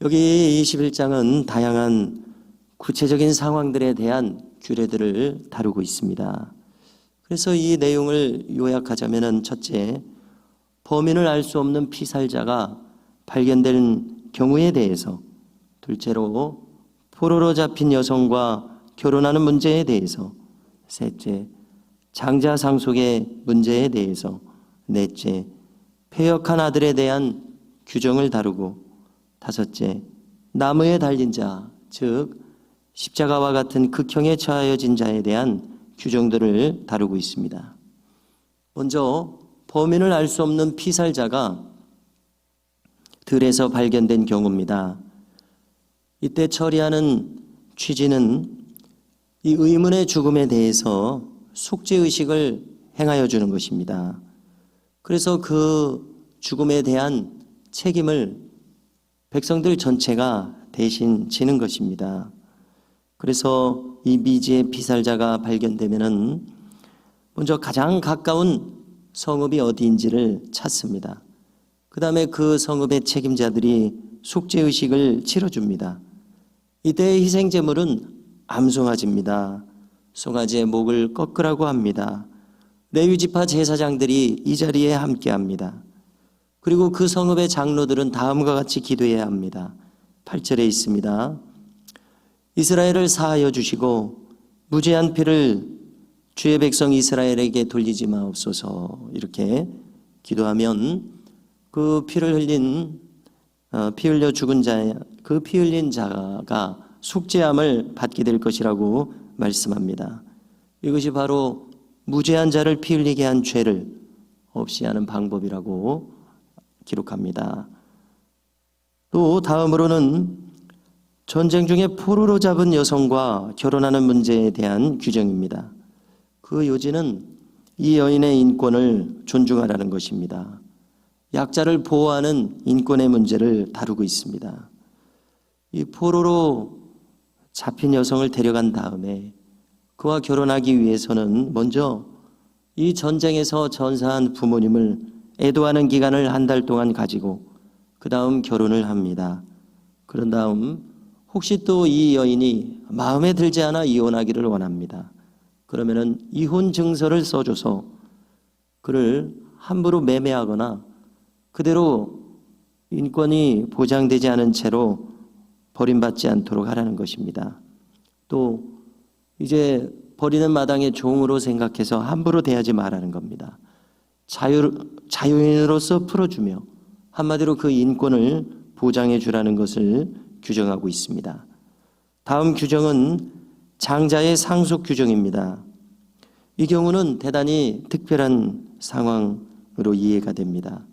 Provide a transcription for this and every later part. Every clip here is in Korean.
여기 21장은 다양한 구체적인 상황들에 대한 규례들을 다루고 있습니다. 그래서 이 내용을 요약하자면, 첫째, 범인을 알 수 없는 피살자가 발견된 경우에 대해서; 둘째로, 포로로 잡힌 여성과 결혼하는 문제에 대해서; 셋째, 장자 상속의 문제에 대해서; 넷째, 패역한 아들에 대한 규정을 다루고; 다섯째, 나무에 달린 자, 즉 십자가와 같은 극형에 처하여진 자에 대한 규정들을 다루고 있습니다. 먼저 범인을 알 수 없는 피살자가 들에서 발견된 경우입니다. 이때 처리하는 취지는 이 의문의 죽음에 대해서 속죄의식을 행하여 주는 것입니다. 그래서 그 죽음에 대한 책임을 백성들 전체가 대신 지는 것입니다. 그래서 이 미지의 피살자가 발견되면은 먼저 가장 가까운 성읍이 어디인지를 찾습니다. 그 다음에 그 성읍의 책임자들이 속죄의식을 치러줍니다. 이때의 희생제물은 암송아지입니다. 송아지의 목을 꺾으라고 합니다. 레위지파 제사장들이 이 자리에 함께합니다. 그리고 그 성읍의 장로들은 다음과 같이 기도해야 합니다. 8절에 있습니다. 이스라엘을 사하여 주시고 무죄한 피를 주의 백성 이스라엘에게 돌리지 마옵소서. 이렇게 기도하면 그 피를 흘린 피 흘려 죽은 자, 그 피 흘린 자가 속죄함을 받게 될 것이라고 말씀합니다. 이것이 바로 무죄한 자를 피 흘리게 한 죄를 없이 하는 방법이라고 기록합니다. 또 다음으로는 전쟁 중에 포로로 잡은 여성과 결혼하는 문제에 대한 규정입니다. 그 요지는 이 여인의 인권을 존중하라는 것입니다. 약자를 보호하는 인권의 문제를 다루고 있습니다. 이 포로로 잡힌 여성을 데려간 다음에 그와 결혼하기 위해서는 먼저 이 전쟁에서 전사한 부모님을 애도하는 기간을 한 달 동안 가지고 그 다음 결혼을 합니다. 그런 다음 혹시 또 이 여인이 마음에 들지 않아 이혼하기를 원합니다. 그러면은 이혼 증서를 써줘서 그를 함부로 매매하거나 그대로 인권이 보장되지 않은 채로 버림받지 않도록 하라는 것입니다. 또 이제 버리는 마당에 종으로 생각해서 함부로 대하지 말라는 겁니다. 자유인으로서 풀어주며 한마디로 그 인권을 보장해 주라는 것을 규정하고 있습니다. 다음 규정은 장자의 상속 규정입니다. 이 경우는 대단히 특별한 상황으로 이해가 됩니다.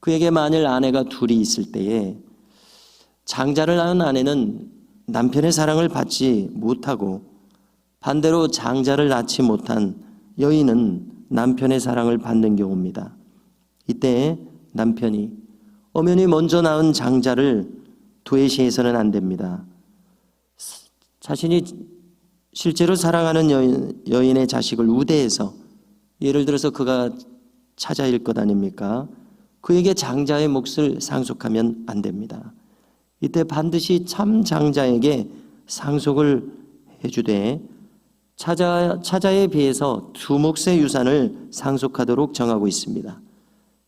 그에게 만일 아내가 둘이 있을 때에 장자를 낳은 아내는 남편의 사랑을 받지 못하고 반대로 장자를 낳지 못한 여인은 남편의 사랑을 받는 경우입니다. 이때 남편이 엄연히 먼저 낳은 장자를 도외시해서는 안 됩니다. 자신이 실제로 사랑하는 여인의 자식을 우대해서, 예를 들어서 그가 차자일 것 아닙니까? 그에게 장자의 몫을 상속하면 안 됩니다. 이때 반드시 참 장자에게 상속을 해주되 차자에 비해서 두 몫의 유산을 상속하도록 정하고 있습니다.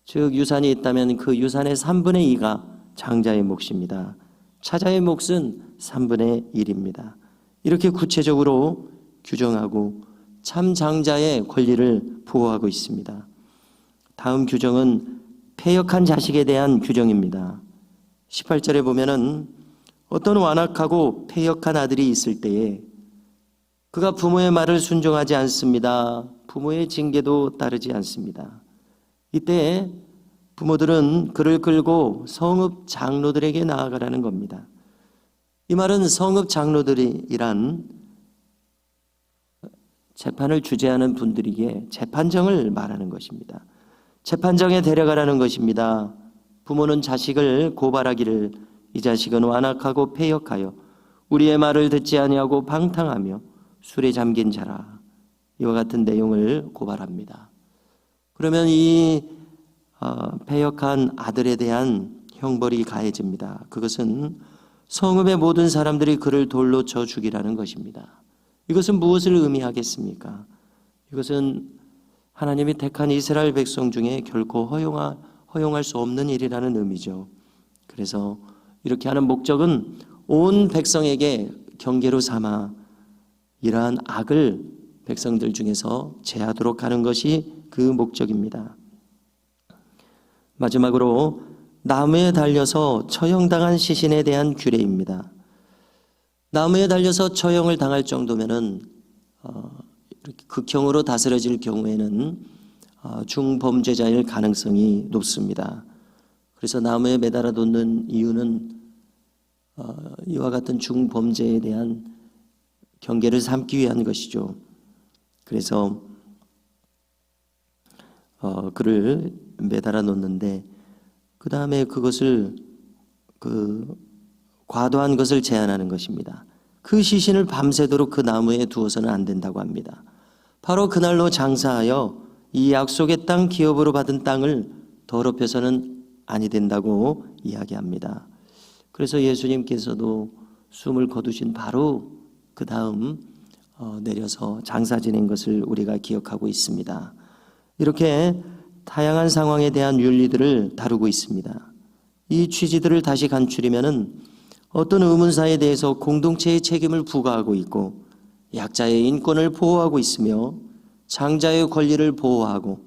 즉 유산이 있다면 그 유산의 3분의 2가 장자의 몫입니다. 차자의 몫은 3분의 1입니다. 이렇게 구체적으로 규정하고 참 장자의 권리를 보호하고 있습니다. 다음 규정은 패역한 자식에 대한 규정입니다. 18절에 보면은 어떤 완악하고 패역한 아들이 있을 때에 그가 부모의 말을 순종하지 않습니다. 부모의 징계도 따르지 않습니다. 이때 부모들은 그를 끌고 성읍 장로들에게 나아가라는 겁니다. 이 말은 성읍 장로들이란 재판을 주재하는 분들에게 재판정을 말하는 것입니다. 재판정에 데려가라는 것입니다. 부모는 자식을 고발하기를 이 자식은 완악하고 패역하여 우리의 말을 듣지 아니하고 방탕하며 술에 잠긴 자라. 이와 같은 내용을 고발합니다. 그러면 이 패역한 아들에 대한 형벌이 가해집니다. 그것은 성읍의 모든 사람들이 그를 돌로 쳐 죽이라는 것입니다. 이것은 무엇을 의미하겠습니까? 이것은 하나님이 택한 이스라엘 백성 중에 결코 허용할 수 없는 일이라는 의미죠. 그래서 이렇게 하는 목적은 온 백성에게 경계로 삼아 이러한 악을 백성들 중에서 제하도록 하는 것이 그 목적입니다. 마지막으로 나무에 달려서 처형당한 시신에 대한 규례입니다. 나무에 달려서 처형을 당할 정도면은 이렇게 극형으로 다스려질 경우에는 중범죄자일 가능성이 높습니다. 그래서 나무에 매달아 놓는 이유는 이와 같은 중범죄에 대한 경계를 삼기 위한 것이죠. 그래서 그를 매달아 놓는데 그 다음에 그것을 과도한 것을 제한하는 것입니다. 그 시신을 밤새도록 그 나무에 두어서는 안 된다고 합니다. 바로 그날로 장사하여 이 약속의 땅 기업으로 받은 땅을 더럽혀서는 아니 된다고 이야기합니다. 그래서 예수님께서도 숨을 거두신 바로 그 다음 내려서 장사 지낸 것을 우리가 기억하고 있습니다. 이렇게 다양한 상황에 대한 윤리들을 다루고 있습니다. 이 취지들을 다시 간추리면은 어떤 의문사에 대해서 공동체의 책임을 부과하고 있고 약자의 인권을 보호하고 있으며 장자의 권리를 보호하고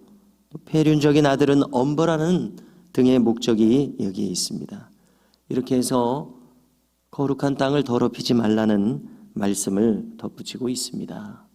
폐륜적인 아들은 엄벌하는 등의 목적이 여기에 있습니다. 이렇게 해서 거룩한 땅을 더럽히지 말라는 말씀을 덧붙이고 있습니다.